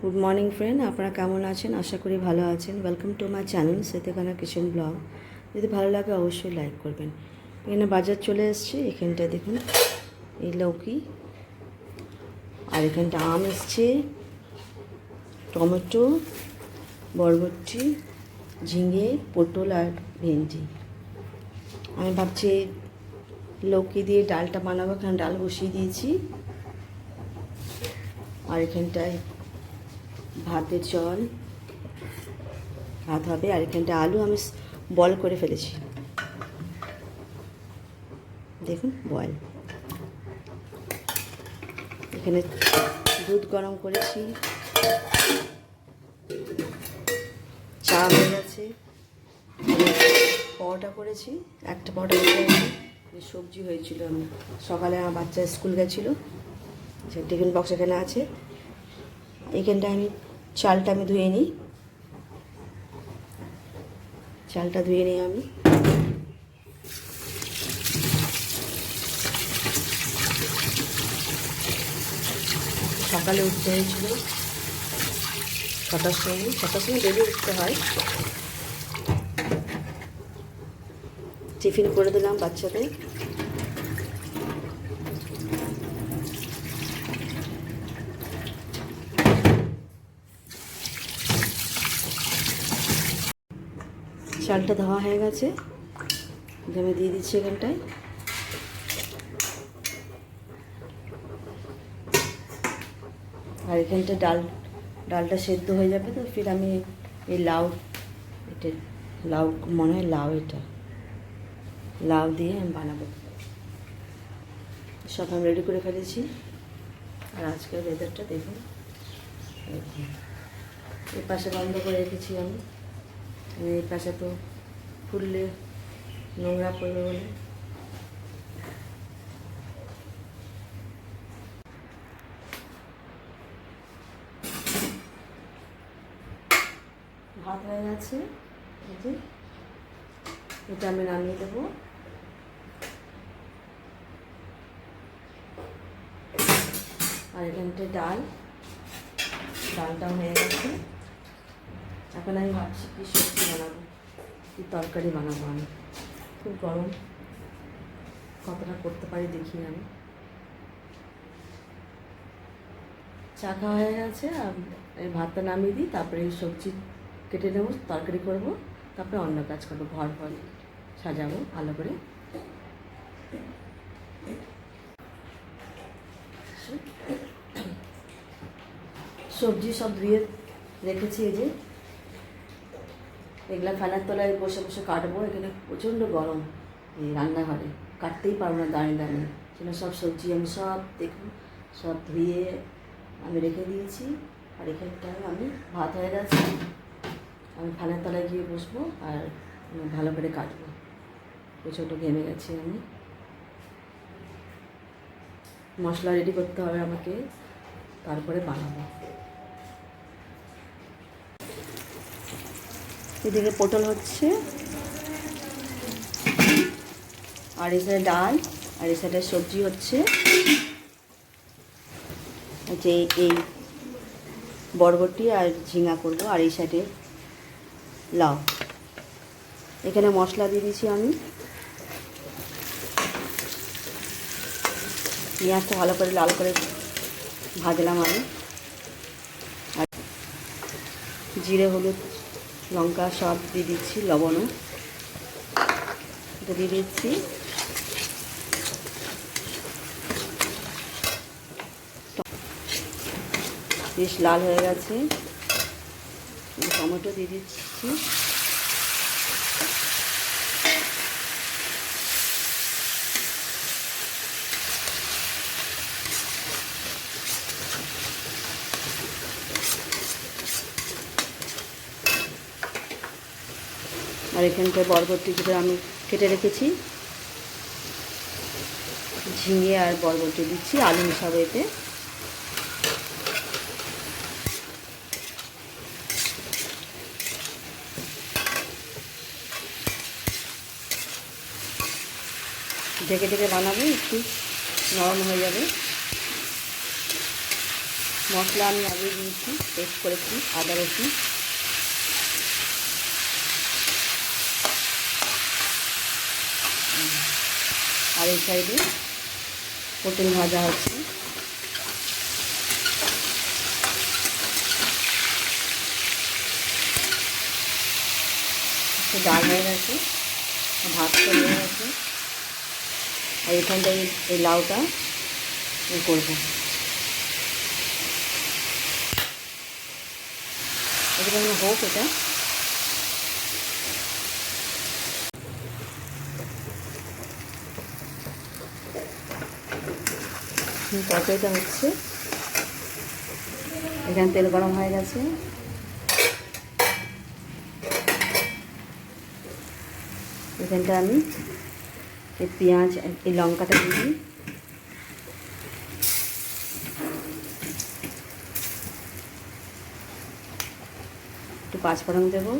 Good morning friend, আপনারা কেমন আছেন? আশা করি ভালো আছেন। ওয়েলকাম টু মাই চ্যানেল সেতেখানা কিচেন ব্লগ। যদি ভালো লাগে অবশ্যই লাইক করবেন। এখানে বাজার চলে এসছে। এখানটা দেখুন এই লৌকি, আর এখানটা আম এসছে, টমেটো, বরবটি, ঝিঙে, পটল আর ভেন্ডি। আমি ভাবছি লৌকি দিয়ে ডালটা বানাবো। এখানে ডাল বসিয়ে দিয়েছি, আর এখানটায় ভাতের জল, ভাত হবে। আর এখানটা আলু আমি বয়েল করে ফেলেছি, দেখুন বয়েল। এখানে দুধ গরম করেছি, চা হয়ে গেছে, পরোটা করেছি, একটা পরোটা করেছি। সবজি হয়েছিল, আমি সকালে আমার বাচ্চা স্কুল গেছিলো, সে টিফিন বক্স এখানে আছে। এখানটা আমি চালটা ধুয়ে নিই, চালটা ধুয়ে নিই আমি। সকালে উঠতে হয়েছিল 6টার সময় ডেলি উঠতে হয়। টিফিন করে দিলাম বাচ্চাদের। চালটা ধোয়া হয়ে গেছে, আমি দিয়ে দিচ্ছি এখানটায়। আর এখানটা ডালটা সেদ্ধ হয়ে যাবে, তো ফির আমি এই এটা লাউ, মনে হয় লাউ দিয়ে আমি বানাবো। সব আমি রেডি করে ফেলেছি। আর আজকের ওয়েদারটা দেখুন, এই পাশে বন্ধ করে রেখেছি আমি। এই পাশে তো খুললে নোংরা পড়বে বলে। ভাত হয়ে গেছে, এটা আমি নামিয়ে দেবো। আর এখানটা ডালটাও হয়ে গেছে। এখন আমি ভাবছি কি সবজি বানাবো, কি তরকারি বানাবো। আমি খুব গরম, কতটা করতে পারি দেখি আমি। চা খাওয়া হয়ে গেছে, আর এই ভাতটা নামিয়ে দিই, তারপরে এই সবজি কেটে নেবো, তরকারি করবো, তারপরে অন্য কাজ করবো, ঘর সাজাবো ভালো করে। সবজি সব ধুয়ে রেখেছি, এই যে এগুলা ফ্যানের তলায় বসে বসে কাটবো। এখানে প্রচণ্ড গরম, এই রান্নাঘরে কাটতেই পারবো না দাঁড়িয়ে দাঁড়িয়ে। সেটা সব সবজি আমি দেখুন সব ধুয়ে আমি রেখে দিয়েছি। আর এখানটায় আমি ভাত হয়ে গেছে, আমি ফ্যানের তলায় গিয়ে বসবো আর ভালো করে কাটবো। প্রচণ্ড ঘেমে গেছি আমি। মশলা রেডি করতে হবে আমাকে, তারপরে বানাবো। এদিকে পটল হচ্ছে, আর এই সাইডে ডাল, আর এই সাইডে সবজি হচ্ছে। যে এই বরবটি আর ঝিঙা করবো, আর এই সাইডে লাউ। এখানে মশলা দিয়ে দিয়েছি আমি। পেঁয়াজটা ভালো করে লাল করে ভাজলাম আমি। আর জিরে, হলুদ, লঙ্কা সব দিয়ে দিচ্ছি, লবণও দিয়ে দিচ্ছি। বেশ লাল হয়ে গেছে, টমেটো দিয়ে দিচ্ছি। আর এখানটায় বরবটি যেটা আমি কেটে রেখেছি, ঝিঙে আর বরবটি দিচ্ছি, আলু মিশাবো এতে। ঢেকে ঢেকে বানাবো, একটু নরম হয়ে যাবে। মশলা আমি আগে দিয়েছি, পেস্ট করেছি আদা রসুন। আর এই সাইডে পটল ভাজা হচ্ছে। ডাল হয়ে গেছে, ভাত হয়ে গেছে। আর এখানটায় এই লাউটা করবো। এটা হোক, এটা তরকারিটা হচ্ছে। এখানে তেল গরম হয়ে গেছে। এখানটা আমি এই পেঁয়াজ, এই লঙ্কাটা দিই। একটু পাঁচফোড়ন দেবো।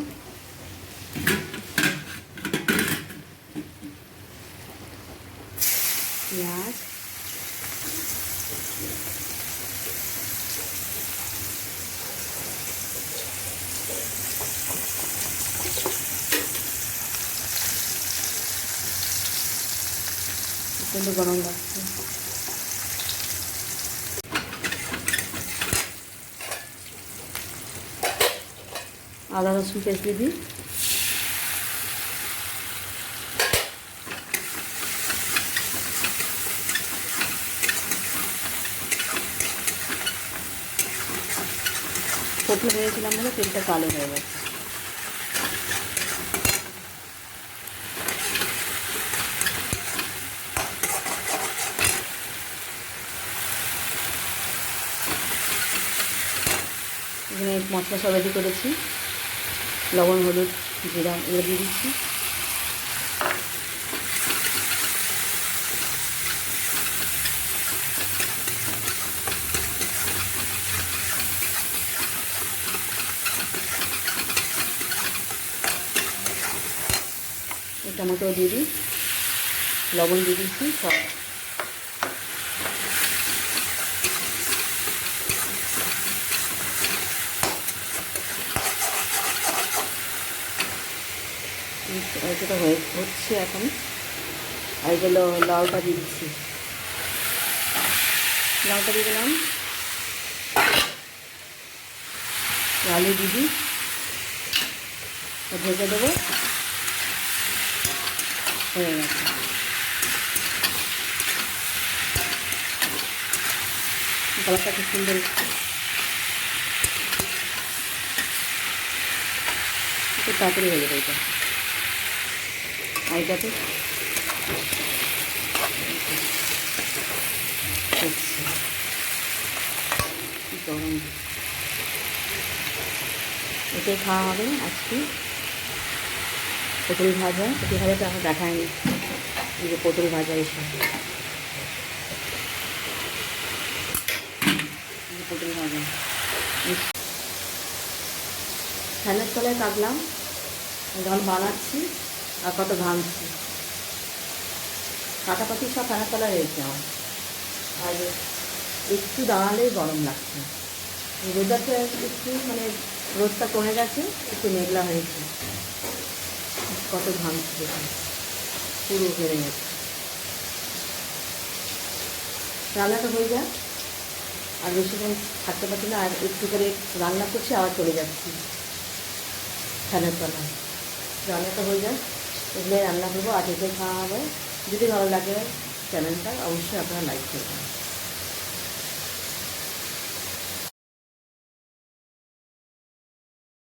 পেঁয়াজ, প্রচণ্ড গরম লাগছে। আদা রসুন পেস্ট দিবি। পটল ভেবেছিলাম বলে তেলটা কালো হয়ে গেছে। এখানে মশলা সব রেডি করেছি, লবণ, হলুদ, জিরা এগুলো দিয়ে দিচ্ছি। টমেটো দিয়ে দিই, লবণ দিয়ে দিচ্ছি সব। এটা হচ্ছে এখন। আর এগুলো লাউটা দিয়ে দিচ্ছি, লাউটা দিয়ে দিলাম। আলু দিবি, ঢেকে দেবো। হয়ে গেছে। কালারটা খুব সুন্দর, খুব তাড়াতাড়ি হয়ে যাবে এটা। আর এটাতে গরম, এটাই খাওয়া হবে আজকে। পটল ভাজা, পটল ভাজাটা আমার দেখায়নি, এই যে পটল ভাজা এসব পটল ভাজা। ফ্যানের তলায় কাটলাম, যখন বানাচ্ছি আর কত ঘামছি। কাটাপাতি সব ফ্যানের তলায় রয়েছে আমার। আর একটু দাঁড়ালেই গরম লাগছে। ওয়েদারটা একটু মানে রোদটা কমে গেছে, একটু মেঘলা হয়েছে। কত ঘামছি দেখুন, পুরো ঘেরে গেছে। রান্নাটা হয়ে যায়, আর বেশিক্ষণ থাকতে পারছি না। আর একটু করে রান্না করছি, আবার চলে যাচ্ছি ফ্যানের তলায়। রান্নাটা হয়ে যায়, এগুলো রান্না করবো, আর এটাই খাওয়া হবে। যদি ভালো লাগে চ্যানেলটা অবশ্যই আপনারা লাইক করবেন।